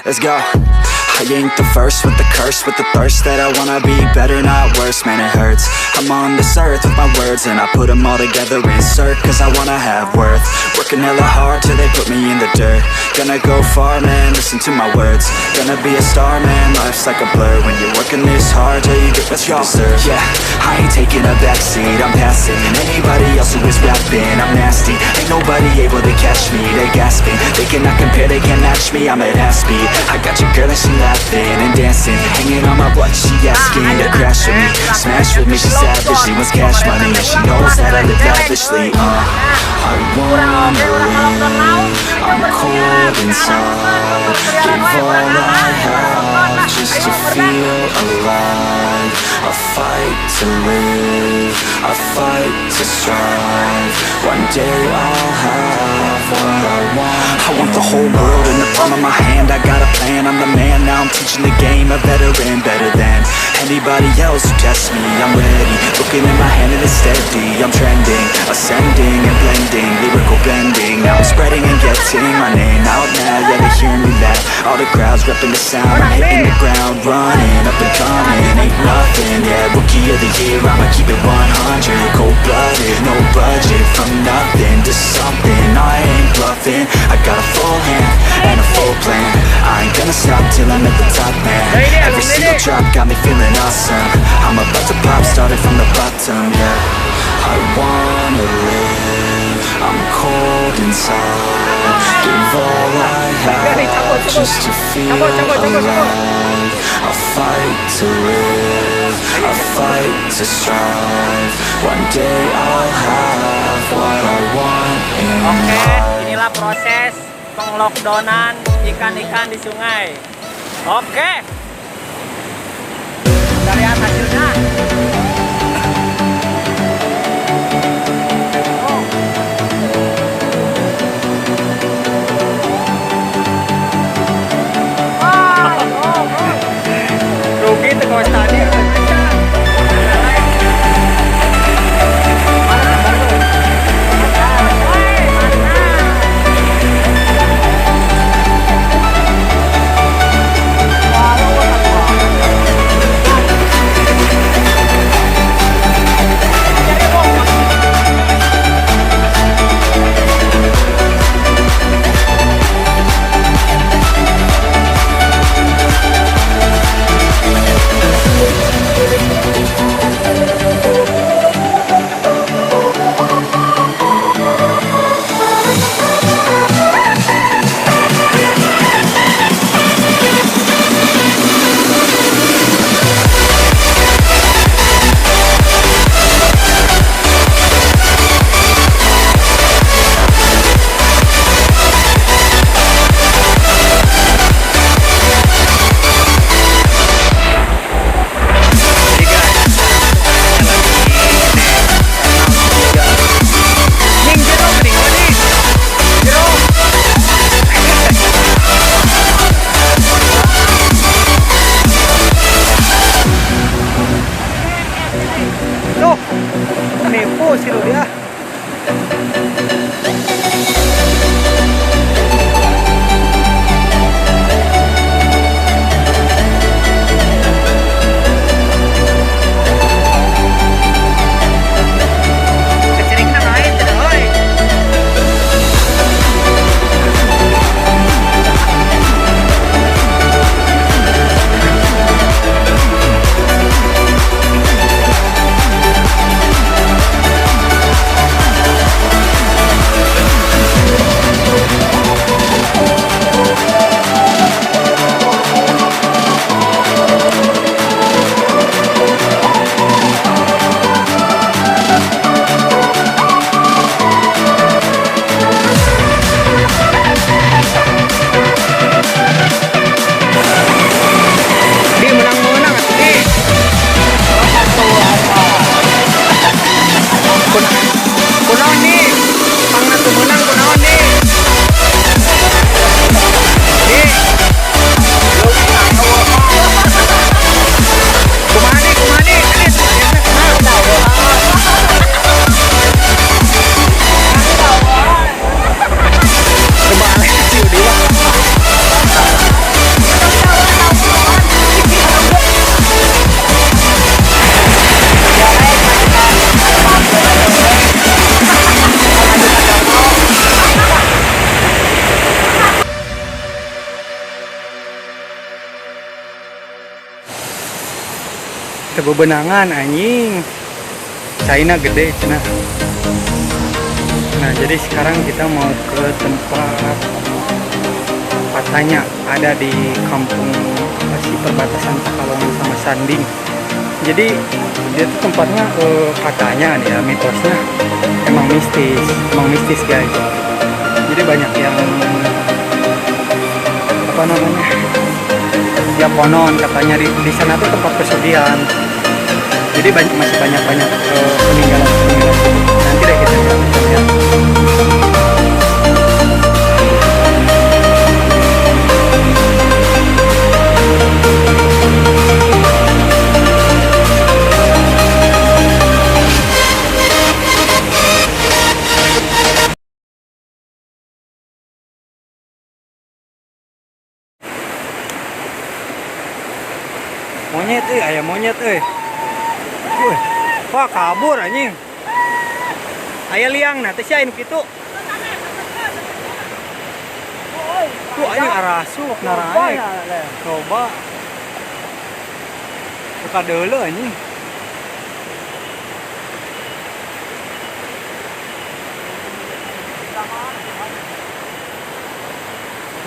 Let's go. I ain't the first with the curse, with the thirst that I wanna be better, not worse, man it hurts. I'm on this earth with my words and I put them all together, insert, cause I wanna have worth. Working hella hard till they put me in the dirt. Gonna go far, man, listen to my words. Gonna be a star, man, life's like a blur. When you're working this hard till you get what you deserve. Yeah, I ain't taking a backseat, I'm passing anybody else who is rapping. I'm nasty, ain't nobody able to catch me. They gasping, they cannot compare, they can't match me. I'm at half speed, I got your girl and she laughing and dancing, hanging on my butt, she asking to crash with me, smash with me, she savage, she wants cash money, and she knows that I live lavishly. I wanna live, I'm cold inside, give all I have just to feel alive. I fight to live, I fight to strive, one day I'll have what I want. I want the whole world in the palm of my hand, I got a plan, I'm the man, now I'm teaching the game, a veteran, better than anybody else who tests me. I'm ready, looking in my hand and it's steady, I'm trending, ascending and blending, lyrical bending, now I'm spreading and getting my name out now, yeah they hearing me laugh, all the crowds repping the sound, I'm hitting the ground, running, up and coming, ain't nothing, yeah, rookie of the year, I'ma keep it 100, cold-blooded, no budget, from nothing to something, I ain't bluffing, I got a full hand and a full plan, I ain't gonna stop till I'm at the top, man, every single drop got me feeling awesome, I'm about to pop, started from the bottom, yeah, I wanna live, I'm cold inside, give all I have just to feel alive, I fight to live, I fight to strive, one day I'll have what I want in life. Inilah proses penglockdownan ikan-ikan di sungai. Oke, kita lihat hasilnya. Rugi tuh kawas tadi. Nipu sih lo dia. Tebu benangan anjing. China gede cina. Nah, jadi sekarang kita mau ke tempat Patanya, ada di kampung apa sih, perbatasan Pekalongan sama Sanding. Jadi dia tuh tempatnya katanya nih ya, mitosnya emang mistis guys. Jadi banyak yang apa namanya, ya konon katanya di sana tuh tempat pesugihan. Jadi masih banyak peninggalan. Nanti deh kita lihat. Monyet aya monyet Wih, wah kabur anjing. Aya liang nah teh sia anu kitu. Tuh anjing arasuk naraek. Coba. Buka deuleu anjing.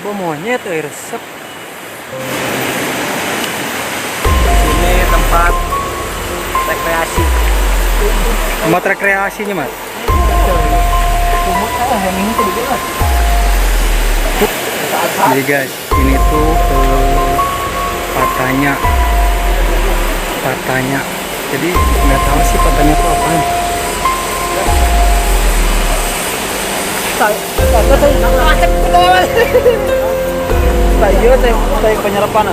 Coba monyet resep. Tempat rekreasi. Tempat rekreasinya mas. Jadi guys, ini tuh Patanya. Jadi nggak tahu sih Patanya itu apaan. Saya penyerapan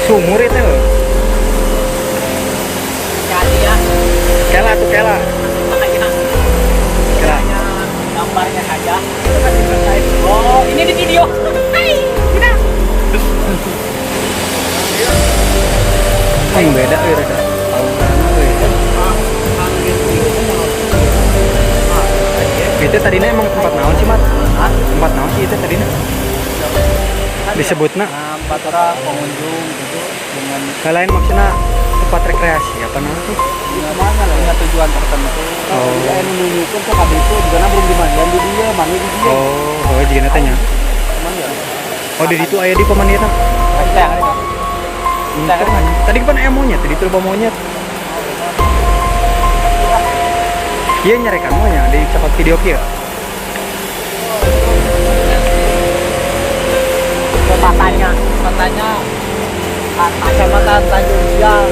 Sumur itu. Kali ya. Kela. Makanya gambarnya saja. Oh, ini di video. Hai, kita. Yang beda rada. Itu tadinya emang tempat naon sih, Mat? Tempat naon sih itu tadinya? Disebutna Batra pengunjung gitu dengan lain maksudnya tempat rekreasi apa namanya? namanya lah punya tujuan tertentu. Oh. Dia menunjukkan ke kami itu juga belum dimandian di dia, mandi di dia. Oh, jadi tanya. Cuman ya. Oh, di situ aya di pemandian. Tadi kan aya monyet, tadi itu monyet. Iya nyarekan monyet di cepat video kieu. Katanya Kecamatan Tanjung Siang,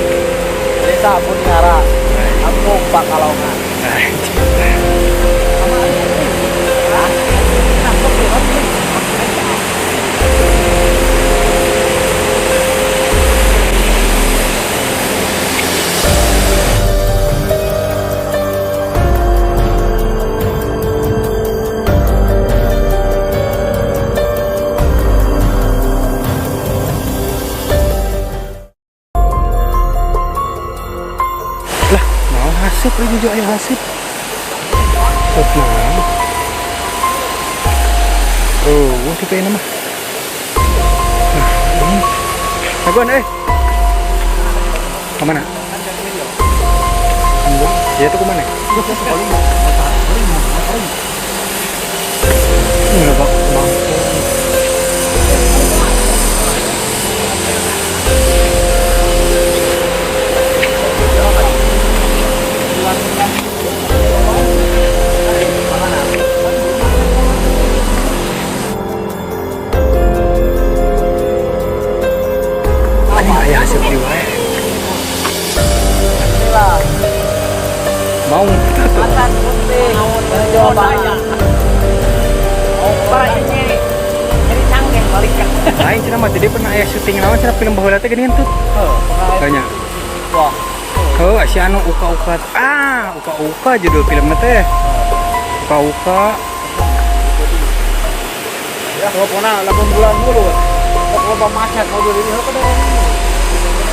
Desa Buniara, Kampung Pekalongan. Hasip ini juga aya hasip. Nah. Oh, si kayak nama. Nah, ini. Taguan kemana? Dia tuh kemana? Enggak bang. Ayah hasil riwayat. Mau Makan putih, Jawabannya. Oh, ini jadi canggih balik kan. lain cina mah jadi pernah ayah syuting naon cina film baheula teh geuningan tuh. Banyak. Wah. Oh, si anu uka-uka. Uka-uka judul filmnya teh. Uka-uka. Ya, kalau pernah 8 bulan dulu. Kalau macet mobil ini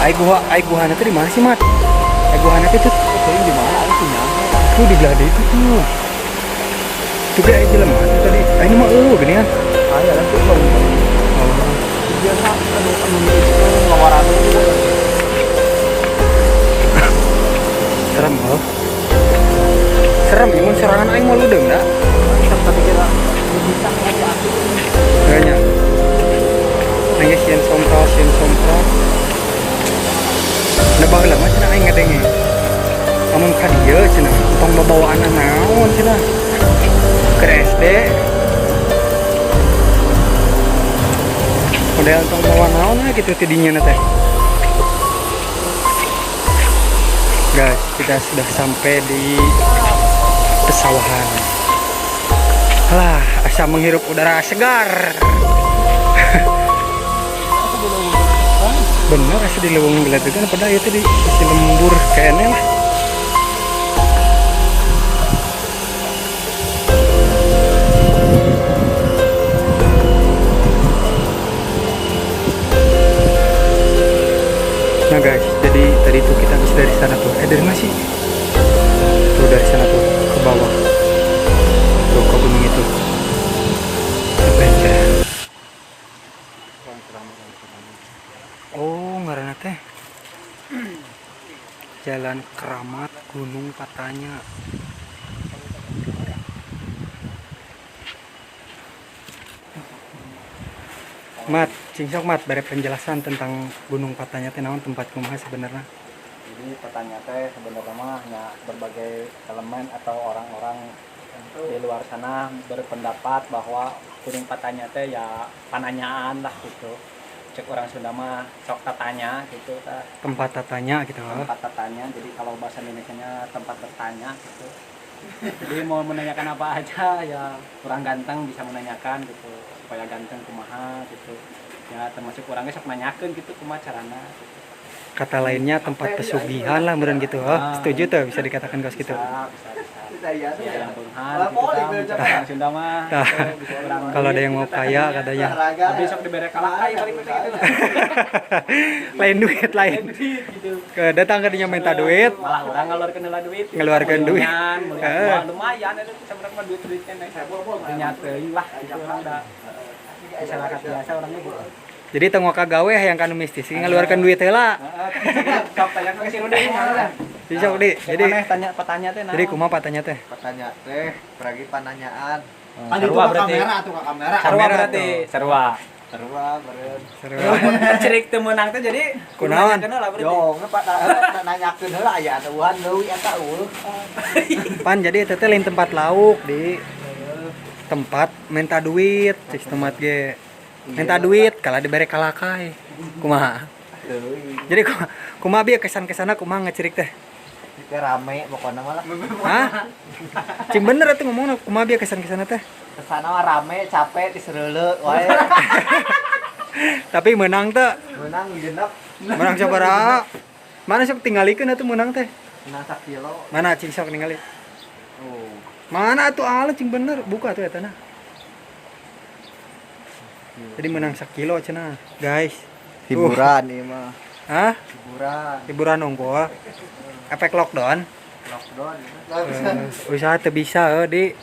Ai guhana teh di mana sih, Mat? Ai guhana teh tuh di mana itu nya? tuh di belada itu tuh. Juga aja jelema tadi. Ini mah gini kan. Aya kan tuh. Oh. Biasa anu itu lawaran tangan aing mau ludeng dah. Tapi kira bisa aja aku. Kayaknya. Nangis sieun sompro. Da baheula mah cenah aing ngadenge. Amun ka dieu cenah, tong babawaan naon cenah. Ke SD. Model tong bawa naon gitu tidinya teh. Guys, kita sudah sampai di pesawahan. Lah, asa menghirup udara segar. Bener, asa di leuweung geladegan padahal itu di sisi lembur kayaknya lah. Nah guys, jadi tadi tuh kita habis dari sana tuh. Dari mana sih? Tuh dari sana tuh ke bawah. Tuh ke gunung itu. Adventure. Oh, ngaranna teh. Jalan Keramat Gunung Patanya. Mat, cingsok mat, bari penjelasan tentang Gunung Patanya teh naon tempat kumaha sebenarnya. Jadi petanya teh sebenarnya mah hanya berbagai elemen atau orang-orang di luar sana berpendapat bahwa Gunung Patanya teh ya pananyaan lah gitu. Cek orang Sunda mah sok tatanya gitu tah. Tempat tatanya gitu. Tempat tatanya. Jadi kalau bahasa Indonesianya tempat bertanya gitu. Jadi mau menanyakan apa aja ya kurang ganteng bisa menanyakan gitu supaya ganteng kumaha gitu ya termasuk orangnya sok nanyakeun gitu kumaha carana gitu. Kata lainnya tempat pesugihan lah meureun gitu. Setuju tuh bisa dikatakan kaos gitu. Bisa ya yang Tuhan gitu kan orang Sunda mah Tah. gitu, bisa orang Kalau ada yang mau kaya katanya. tapi sok dibere kalakai paling penting gitu lah. Lain duit lain. Gitu. Datang ke dinya minta duit. Malah orang ngeluarkeun heula duit. Ngeluarkeun duit. Lumayan itu sebenarnya mah duit-duitnya nih. Nyateun lah gitu orang da masyarakat biasa orangnya gitu. Jadi tengok kagawe yang kanu mistis, ngeluarkan duit heula. Sok tanya ke si Rudi mana? Bisa di. Jadi tanya petanya teh nah. jadi kumaha patanya teh? Pertanyaan teh, peragi pananyaan. Sarua berarti. Tukang kamera. Sarua berarti. Sarua. Sarua beureun. Seru. Cerik teu meunang teh jadi Kunaon? lah berarti. Yo, nanyakeun heula aya atuhan leuwih eta eueuh. Pan jadi itu teh lain tempat lauk di tempat minta duit, cik tempat ge. Minta duit kalau dibere kalakai. Kumaha? Leuwih. Jadi kumaha bieu kesan-kesana kumaha ngecerik teh? Teh rame pokona mah lah. Hah? Cing bener atuh ngomongna kumaha bieu kesan-kesana teh? Kesana mah rame, capek disereuleu wae. Tapi menang teh. Menang genep. Menang sabaraha? Mana sok tingalikeun atuh menang teh? Menang 1 kilo. Mana cing sok ningali? Oh. Mana atuh ala cing bener buka tuh eta nah. Jadi menang 1 kilo cenah, guys. Hiburan ieu mah. Hah? Hiburan. Hiburan unggul. Efek lockdown. Lockdown. Usaha teu bisa di